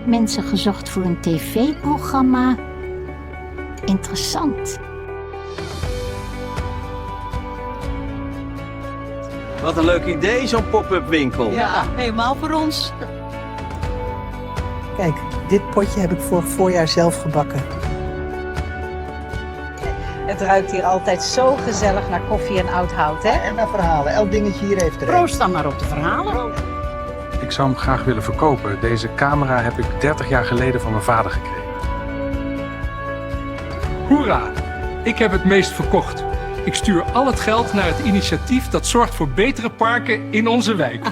Mensen gezocht voor een tv-programma. Interessant. Wat een leuk idee, zo'n pop-up winkel. Ja, helemaal voor ons. Kijk, dit potje heb ik vorig voorjaar zelf gebakken. Het ruikt hier altijd zo gezellig naar koffie en oud hout, hè? En naar verhalen. Elk dingetje hier heeft er een. Proost dan maar op de verhalen. Ik zou hem graag willen verkopen. Deze camera heb ik 30 jaar geleden van mijn vader gekregen. Hoera! Ik heb het meest verkocht. Ik stuur al het geld naar het initiatief dat zorgt voor betere parken in onze wijk.